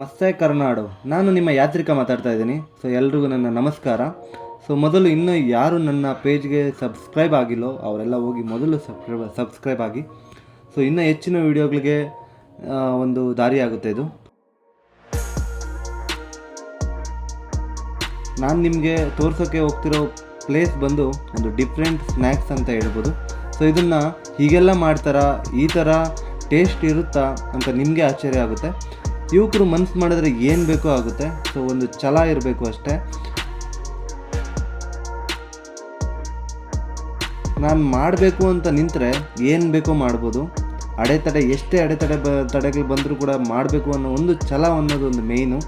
ನಮಸ್ತೆ ಕರ್ನಾಡು. ನಾನು ನಿಮ್ಮ ಯಾತ್ರಿಕ ಮಾತಾಡ್ತಾ ಇದ್ದೀನಿ. ಸೊ ಎಲ್ರಿಗೂ ನನ್ನ ನಮಸ್ಕಾರ. ಸೊ ಮೊದಲು ಇನ್ನೂ ಯಾರು ನನ್ನ ಪೇಜ್ಗೆ ಸಬ್ಸ್ಕ್ರೈಬ್ ಆಗಿಲ್ಲೋ ಅವರೆಲ್ಲ ಹೋಗಿ ಮೊದಲು ಸಬ್ಸ್ಕ್ರೈಬ್ ಆಗಿ. ಸೊ ಇನ್ನೂ ಹೆಚ್ಚಿನ ವೀಡಿಯೋಗಳಿಗೆ ಒಂದು ದಾರಿಯಾಗುತ್ತೆ ಇದು. ನಾನು ನಿಮಗೆ ತೋರ್ಸೋಕ್ಕೆ ಹೋಗ್ತಿರೋ ಪ್ಲೇಸ್ ಬಂದು ಒಂದು ಡಿಫ್ರೆಂಟ್ ಸ್ನ್ಯಾಕ್ಸ್ ಅಂತ ಹೇಳ್ಬೋದು. ಸೊ ಇದನ್ನು ಹೀಗೆಲ್ಲ ಮಾಡ್ತಾರಾ, ಈ ಥರ ಟೇಸ್ಟ್ ಇರುತ್ತಾ ಅಂತ ನಿಮಗೆ ಆಶ್ಚರ್ಯ ಆಗುತ್ತೆ. ಯುವಕರು ಮನಸ್ಸು ಮಾಡಿದ್ರೆ ಏನು ಬೇಕೋ ಆಗುತ್ತೆ. ಸೊ ಒಂದು ಛಲ ಇರಬೇಕು ಅಷ್ಟೇ. ನಾನು ಮಾಡಬೇಕು ಅಂತ ನಿಂತರೆ ಏನು ಬೇಕೋ ಮಾಡ್ಬೋದು. ಎಷ್ಟೇ ತಡೆಗಳು ಬಂದರೂ ಕೂಡ ಮಾಡಬೇಕು ಅನ್ನೋ ಒಂದು ಛಲ ಅನ್ನೋದು ಒಂದು ಮೇಯ್ನು.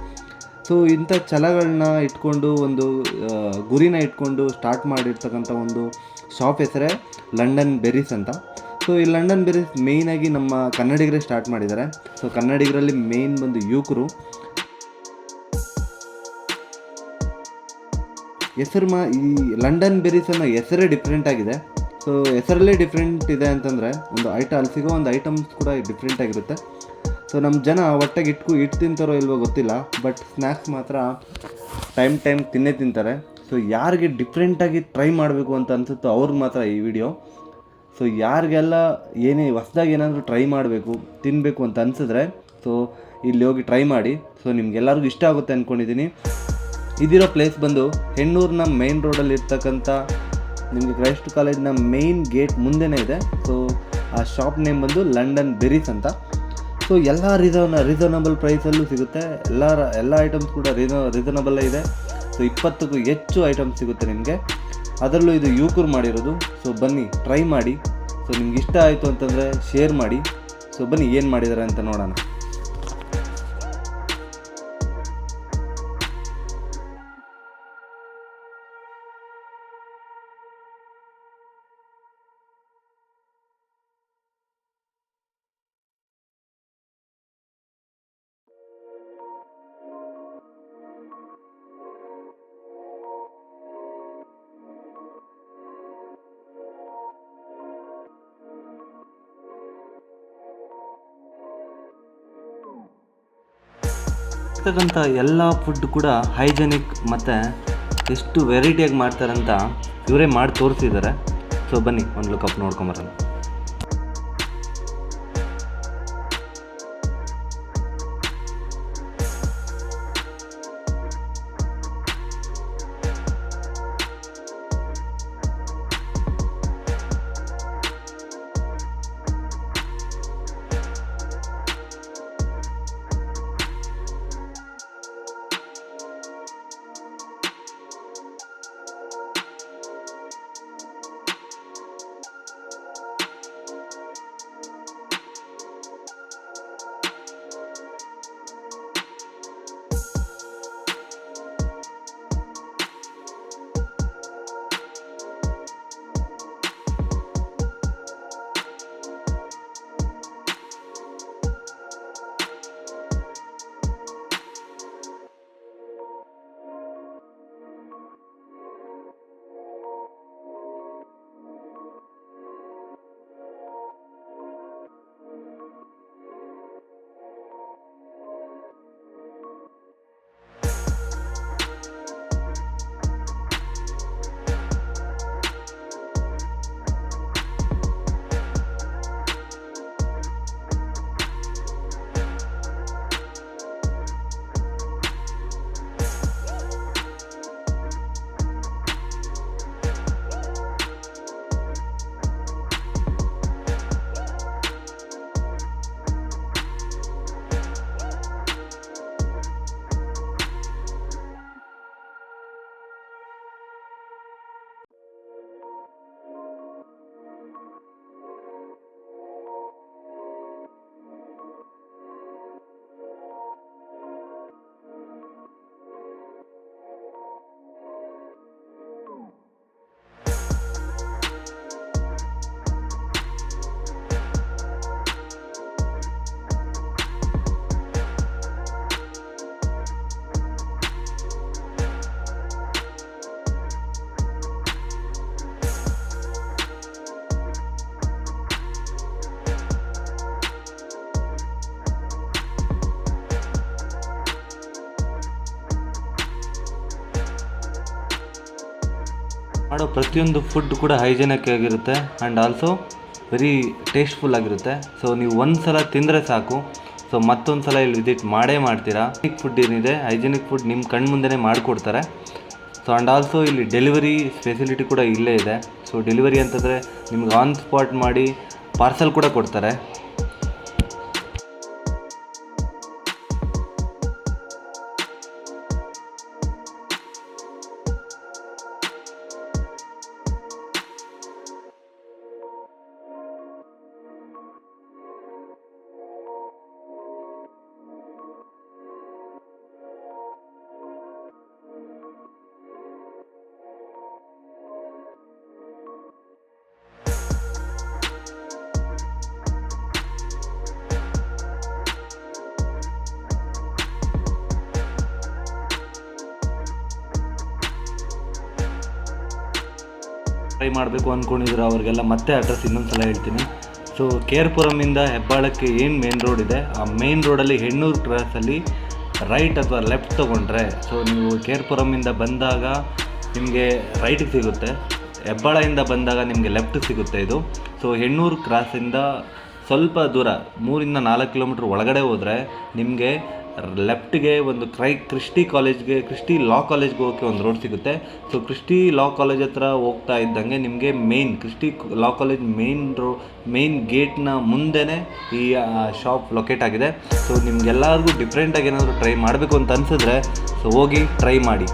ಸೊ ಇಂಥ ಛಲಗಳನ್ನ ಇಟ್ಕೊಂಡು ಒಂದು ಗುರಿನ ಇಟ್ಕೊಂಡು ಸ್ಟಾರ್ಟ್ ಮಾಡಿರ್ತಕ್ಕಂಥ ಒಂದು ಶಾಪ್ ಹೆಸರೇ ಲಂಡನ್ ಬೆರೀಸ್ ಅಂತ. ಸೊ ಈ ಲಂಡನ್ ಬೆರೀಸ್ ಮೇಯ್ನಾಗಿ ನಮ್ಮ ಕನ್ನಡಿಗರೇ ಸ್ಟಾರ್ಟ್ ಮಾಡಿದ್ದಾರೆ. ಸೊ ಕನ್ನಡಿಗರಲ್ಲಿ ಮೇಯ್ನ್ ಬಂದು ಯುವಕರು. ಈ ಲಂಡನ್ ಬೆರೀಸ್ ಅನ್ನೋ ಹೆಸರೇ ಡಿಫ್ರೆಂಟ್ ಆಗಿದೆ. ಸೊ ಹೆಸರಲ್ಲೇ ಡಿಫ್ರೆಂಟ್ ಇದೆ ಅಂತಂದರೆ ಅಲ್ಲಿ ಸಿಗೋ ಒಂದು ಐಟಮ್ಸ್ ಕೂಡ ಡಿಫ್ರೆಂಟ್ ಆಗಿರುತ್ತೆ. ಸೊ ನಮ್ಮ ಜನ ಹೊಟ್ಟೆಗೆ ಇಟ್ಟು ತಿಂತಾರೋ ಇಲ್ವೋ ಗೊತ್ತಿಲ್ಲ, ಬಟ್ ಸ್ನ್ಯಾಕ್ಸ್ ಮಾತ್ರ ಟೈಮ್ ತಿಂತಾರೆ. ಸೊ ಯಾರಿಗೆ ಡಿಫ್ರೆಂಟಾಗಿ ಟ್ರೈ ಮಾಡಬೇಕು ಅಂತ ಅನಿಸುತ್ತೋ ಅವ್ರಿಗೆ ಮಾತ್ರ ಈ ವಿಡಿಯೋ. ಸೊ ಯಾರಿಗೆಲ್ಲ ಹೊಸ್ದಾಗಿ ಏನಾದರೂ ಟ್ರೈ ಮಾಡಬೇಕು, ತಿನ್ನಬೇಕು ಅಂತ ಅನಿಸಿದ್ರೆ ಸೊ ಇಲ್ಲಿ ಹೋಗಿ ಟ್ರೈ ಮಾಡಿ. ಸೊ ನಿಮ್ಗೆಲ್ಲರಿಗೂ ಇಷ್ಟ ಆಗುತ್ತೆ ಅಂದ್ಕೊಂಡಿದ್ದೀನಿ. ಇದಿರೋ ಪ್ಲೇಸ್ ಬಂದು ಹೆಣ್ಣೂರಿನ ಮೇನ್ ರೋಡಲ್ಲಿ ಇರ್ತಕ್ಕಂಥ ನಿಮಗೆ ಕ್ರೈಸ್ಟ್ ಕಾಲೇಜ್ನ ಮೇಯ್ನ್ ಗೇಟ್ ಮುಂದೆನೇ ಇದೆ. ಸೊ ಆ ಶಾಪ್ ನೇಮ್ ಬಂದು ಲಂಡನ್ ಬೆರೀಸ್ ಅಂತ. ಸೊ ಎಲ್ಲ ರೀಸನಬಲ್ ಪ್ರೈಸಲ್ಲೂ ಸಿಗುತ್ತೆ. ಎಲ್ಲ ಐಟಮ್ಸ್ ಕೂಡ ರೀಸನಬಲ್ಲೇ ಇದೆ. ಸೊ 20ಕ್ಕೂ ಹೆಚ್ಚು ಐಟಮ್ಸ್ ಸಿಗುತ್ತೆ ನಿಮಗೆ. ಅದರಲ್ಲೂ ಇದು ಯುವಕರು ಮಾಡಿರೋದು. ಸೊ ಬನ್ನಿ ಟ್ರೈ ಮಾಡಿ. ಸೊ ನಿಮ್ಗೆ ಇಷ್ಟ ಆಯಿತು ಅಂತಂದರೆ ಶೇರ್ ಮಾಡಿ. ಸೊ ಬನ್ನಿ ಏನು ಮಾಡಿದ್ದಾರೆ ಅಂತ ನೋಡೋಣ. ಇರ್ತಕ್ಕಂಥ ಎಲ್ಲ ಫುಡ್ ಕೂಡ ಹೈಜೆನಿಕ್ ಮತ್ತು ಎಷ್ಟು ವೆರೈಟಿಯಾಗಿ ಮಾಡ್ತಾರಂತ ಇವರೇ ಮಾಡಿ ತೋರಿಸಿದ್ದಾರೆ. ಸೊ ಬನ್ನಿ ಒಂದು ಲುಕಪ್ ನೋಡ್ಕೊಂಬರೋಣ. ಮಾಡೋ ಪ್ರತಿಯೊಂದು ಫುಡ್ ಕೂಡ ಹೈಜೆನಿಕ್ ಆಗಿರುತ್ತೆ ಆ್ಯಂಡ್ ಆಲ್ಸೋ ವೆರಿ ಟೇಸ್ಟ್ಫುಲ್ ಆಗಿರುತ್ತೆ. ಸೊ ನೀವು ಒಂದು ಸಲ ತಿಂದರೆ ಸಾಕು, ಸೊ ಮತ್ತೊಂದು ಸಲ ಇಲ್ಲಿ ವಿಸಿಟ್ ಮಾಡೇ ಮಾಡ್ತೀರಾ. ಫುಡ್ ಏನಿದೆ ಹೈಜೆನಿಕ್ ಫುಡ್ ನಿಮ್ಮ ಕಣ್ಣು ಮುಂದೆನೇ ಮಾಡಿಕೊಡ್ತಾರೆ. ಸೊ ಆ್ಯಂಡ್ ಆಲ್ಸೋ ಇಲ್ಲಿ ಡೆಲಿವರಿ ಫೆಸಿಲಿಟಿ ಕೂಡ ಇಲ್ಲೇ ಇದೆ. ಸೊ ಡೆಲಿವರಿ ಅಂತಂದರೆ ನಿಮ್ಗೆ ಆನ್ ಸ್ಪಾಟ್ ಮಾಡಿ ಪಾರ್ಸಲ್ ಕೂಡ ಕೊಡ್ತಾರೆ. ಟ್ರೈ ಮಾಡಬೇಕು ಅಂದ್ಕೊಂಡಿದ್ರು ಅವ್ರಿಗೆಲ್ಲ ಮತ್ತೆ ಅಡ್ರೆಸ್ ಇನ್ನೊಂದು ಸಲ ಹೇಳ್ತೀನಿ. ಸೊ ಕೇರ್ಪುರಮಿಂದ ಹೆಬ್ಬಾಳಕ್ಕೆ ಏನು ಮೇನ್ ರೋಡ್ ಇದೆ, ಆ ಮೇನ್ ರೋಡಲ್ಲಿ ಹೆಣ್ಣೂರು ಕ್ರಾಸಲ್ಲಿ ರೈಟ್ ಅಥವಾ ಲೆಫ್ಟ್ ತೊಗೊಂಡ್ರೆ, ಸೊ ನೀವು ಕೇರ್ಪುರಮಿಂದ ಬಂದಾಗ ನಿಮಗೆ ರೈಟಿಗೆ ಸಿಗುತ್ತೆ, ಹೆಬ್ಬಾಳದಿಂದ ಬಂದಾಗ ನಿಮಗೆ ಲೆಫ್ಟಿಗೆ ಸಿಗುತ್ತೆ ಇದು. ಸೊ ಹೆಣ್ಣೂರು ಕ್ರಾಸಿಂದ ಸ್ವಲ್ಪ ದೂರ 3-4 ಕಿಲೋಮೀಟ್ರ್ ಒಳಗಡೆ ಹೋದರೆ ನಿಮಗೆ ಲೆಫ್ಟ್ಗೆ ಒಂದು ಕ್ರಿಸ್ಟಿ ಲಾ ಕಾಲೇಜ್ಗೆ ಹೋಗೋಕ್ಕೆ ಒಂದು ರೋಡ್ ಸಿಗುತ್ತೆ. ಸೊ ಕ್ರಿಸ್ಟಿ ಲಾ ಕಾಲೇಜ್ ಹತ್ರ ಹೋಗ್ತಾ ಇದ್ದಂಗೆ ನಿಮಗೆ ಕ್ರಿಸ್ಟಿ ಲಾ ಕಾಲೇಜ್ ಮೇನ್ ಗೇಟ್ನ ಮುಂದೆನೇ ಈ ಶಾಪ್ ಲೊಕೇಟ್ ಆಗಿದೆ. ಸೊ ನಿಮ್ಗೆಲ್ಲರಿಗೂ ಡಿಫ್ರೆಂಟಾಗಿ ಏನಾದರೂ ಟ್ರೈ ಮಾಡಬೇಕು ಅಂತ ಅನಿಸಿದ್ರೆ ಸೊ ಹೋಗಿ ಟ್ರೈ ಮಾಡಿ.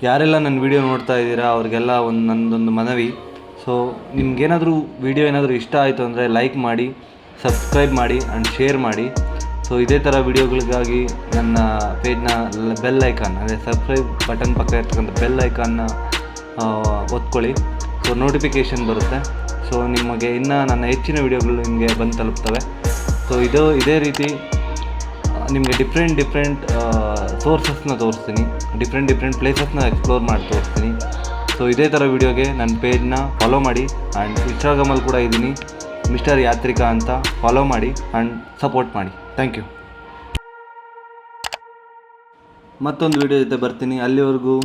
ಯಾರೆಲ್ಲ ನನ್ನ ವಿಡಿಯೋ ನೋಡ್ತಾ ಇದ್ದೀರಾ ಅವ್ರಿಗೆಲ್ಲ ನನ್ನದೊಂದು ಮನವಿ. ಸೊ ನಿಮ್ಗೇನಾದರೂ ವಿಡಿಯೋ ಏನಾದರೂ ಇಷ್ಟ ಆಯಿತು ಅಂದರೆ ಲೈಕ್ ಮಾಡಿ, ಸಬ್ಸ್ಕ್ರೈಬ್ ಮಾಡಿ ಆ್ಯಂಡ್ ಶೇರ್ ಮಾಡಿ. ಸೊ ಇದೇ ಥರ ವಿಡಿಯೋಗಳಿಗಾಗಿ ನನ್ನ ಪೇಜ್ನ ಬೆಲ್ ಐಕಾನ್ ಅಂದರೆ ಸಬ್ಸ್ಕ್ರೈಬ್ ಬಟನ್ ಪಕ್ಕ ಇರ್ತಕ್ಕಂಥ ಬೆಲ್ ಐಕಾನ್ನ ಒತ್ಕೊಳ್ಳಿ. ಸೊ ನೋಟಿಫಿಕೇಷನ್ ಬರುತ್ತೆ. ಸೊ ನಿಮಗೆ ಇನ್ನೂ ನನ್ನ ಹೆಚ್ಚಿನ ವಿಡಿಯೋಗಳು ನಿಮಗೆ ಬಂದು ತಲುಪ್ತವೆ. ಸೊ ಇದೇ ರೀತಿ ನಿಮಗೆ ಡಿಫ್ರೆಂಟ್ ಸೋರ್ಸಸ್ನ ತೋರಿಸ್ತೀನಿ, ಡಿಫ್ರೆಂಟ್ ಪ್ಲೇಸಸ್ನ ಎಕ್ಸ್ಪ್ಲೋರ್ ಮಾಡಿ ತೋರಿಸ್ತೀನಿ. ಸೊ ಇದೇ ಥರ ವಿಡಿಯೋಗೆ ನನ್ನ ಪೇಜ್ನ ಫಾಲೋ ಮಾಡಿ ಆ್ಯಂಡ್ ಇನ್ಸ್ಟಾಗ್ರಾಮಲ್ಲಿ ಕೂಡ ಇದ್ದೀನಿ, ಮಿಸ್ಟರ್ ಯಾತ್ರಿಕಾ ಅಂತ. ಫಾಲೋ ಮಾಡಿ ಆ್ಯಂಡ್ ಸಪೋರ್ಟ್ ಮಾಡಿ. Thank you. ಮತ್ತೊಂದು ವಿಡಿಯೋ ಜೊತೆ ಬರ್ತೀನಿ. ಅಲ್ಲಿವರೆಗೂ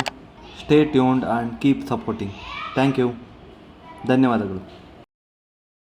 stay tuned and keep supporting. Thank you. ಧನ್ಯವಾದಗಳು.